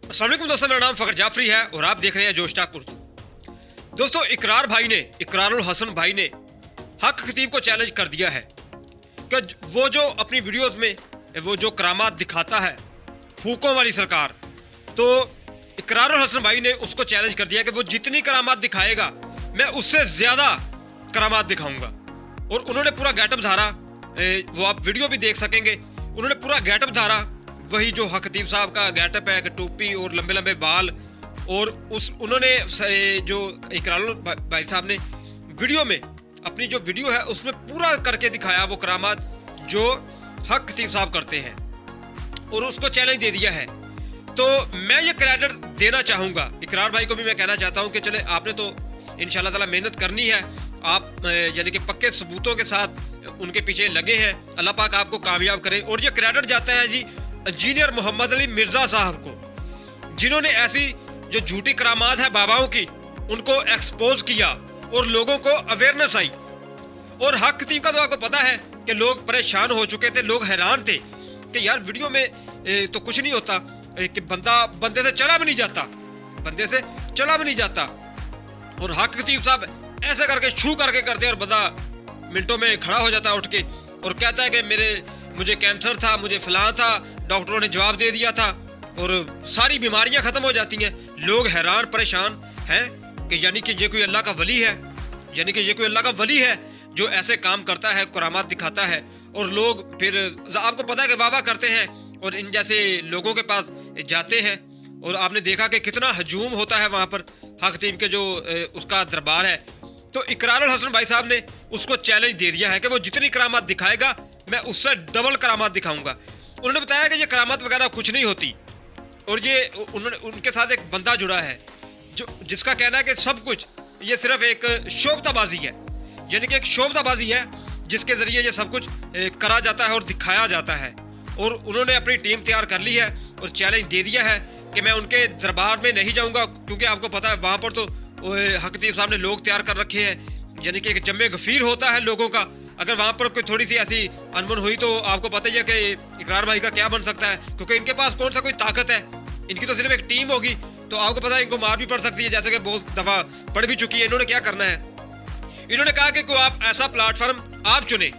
अस्सलाम वालेकुम दोस्तों, मेरा नाम फ़खर जाफरी है और आप देख रहे हैं जोश टॉक उर्दू। दोस्तों, इकरारुल हसन भाई ने हक खतीब को चैलेंज कर दिया है कि वो जो अपनी वीडियोस में वो जो करामात दिखाता है फूकों वाली सरकार, तो इकरारुल हसन भाई ने उसको चैलेंज कर दिया कि वो जितनी करामात दिखाएगा मैं उससे ज़्यादा करामात दिखाऊंगा। और उन्होंने पूरा गेटअप धारा, वो आप वीडियो भी देख सकेंगे, उन्होंने पूरा गेटअप धारा, वही जो हक खतीब साहब का गेटअप है कि टोपी और लंबे लंबे बाल, और उन्होंने जो इकरारुल भाई साहब ने वीडियो में अपनी जो वीडियो है उसमें पूरा करके दिखाया वो करामात जो हक खतीब साहब करते हैं और उसको चैलेंज दे दिया है। तो मैं ये क्रेडिट देना चाहूँगा इकरार भाई को भी। मैं कहना चाहता हूँ कि चले आपने तो इंशाल्लाह ताला मेहनत करनी है, आप यानी कि पक्के सबूतों के साथ उनके पीछे लगे हैं, अल्लाह पाक आपको कामयाब करे। और ये क्रेडिट जाता है जी इंजीनियर मोहम्मद अली मिर्ज़ा साहब को, जिन्होंने ऐसी जो झूठी करामात है बाबाओं की उनको एक्सपोज किया और लोगों को अवेयरनेस आई। और हक खतीब का तो आपको पता है कि लोग परेशान हो चुके थे, लोग हैरान थे कि यार वीडियो में तो कुछ नहीं होता कि बंदे से चला भी नहीं जाता, और हक खतीब साहब ऐसे करके छू करके करते हैं और बंदा मिनटों में खड़ा हो जाता है उठ के और कहता है कि मुझे कैंसर था, मुझे फलां था, डॉक्टरों ने जवाब दे दिया था और सारी बीमारियां ख़त्म हो जाती हैं। लोग हैरान परेशान हैं कि यानी कि ये कोई अल्लाह का वली है जो ऐसे काम करता है, करामात दिखाता है। और लोग फिर आपको पता है कि वाह करते हैं और इन जैसे लोगों के पास जाते हैं और आपने देखा कि कितना हजूम होता है वहाँ पर हक खतीब के जो उसका दरबार है। तो इकरारुल हसन भाई साहब ने उसको चैलेंज दे दिया है कि वो जितनी करामात दिखाएगा मैं उससे डबल करामात दिखाऊंगा। उन्होंने बताया कि ये करामात वगैरह कुछ नहीं होती, और ये उनके साथ एक बंदा जुड़ा है जिसका कहना है कि सब कुछ ये सिर्फ एक शोभताबाजी है, यानी कि एक शोभताबाजी है जिसके ज़रिए ये सब कुछ करा जाता है और दिखाया जाता है। और उन्होंने अपनी टीम तैयार कर ली है और चैलेंज दे दिया है कि मैं उनके दरबार में नहीं जाऊंगा, क्योंकि आपको पता है वहाँ पर तो हक खतीब साहब ने लोग तैयार कर रखे हैं, यानी कि एक जमे गफीर होता है लोगों का। अगर वहाँ पर कोई थोड़ी सी ऐसी अनबन हुई तो आपको पता ही है कि इकरार भाई का क्या बन सकता है, क्योंकि इनके पास कौन सा कोई ताकत है, इनकी तो सिर्फ एक टीम होगी। तो आपको पता है इनको मार भी पड़ सकती है, जैसे कि बहुत दफ़ा पड़ भी चुकी है। इन्होंने क्या करना है, इन्होंने कहा कि कोई आप ऐसा प्लेटफॉर्म आप चुने,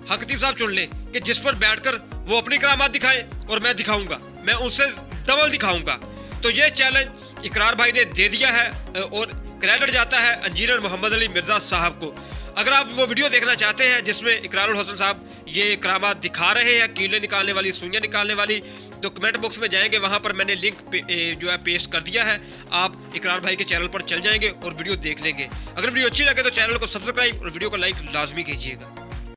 हक खतीब साहब चुन लें कि जिस पर बैठकर वो अपनी करामात दिखाएं और मैं दिखाऊंगा, मैं उससे डबल दिखाऊंगा। तो ये चैलेंज इकरार भाई ने दे दिया है और क्रेडिट जाता है इंजीनियर मोहम्मद अली मिर्ज़ा साहब को। अगर आप वो वीडियो देखना चाहते हैं जिसमें इकरारुल हसन साहब ये करामात दिखा रहे हैं, कीलें निकालने वाली, सुइयाँ निकालने वाली, तो कमेंट बॉक्स में जाएंगे, वहाँ पर मैंने लिंक जो है पेस्ट कर दिया है। आप इकरार भाई के चैनल पर चल जाएंगे और वीडियो देख लेंगे। अगर वीडियो अच्छी लगे तो चैनल को सब्सक्राइब और वीडियो को लाइक लाजमी कीजिएगा।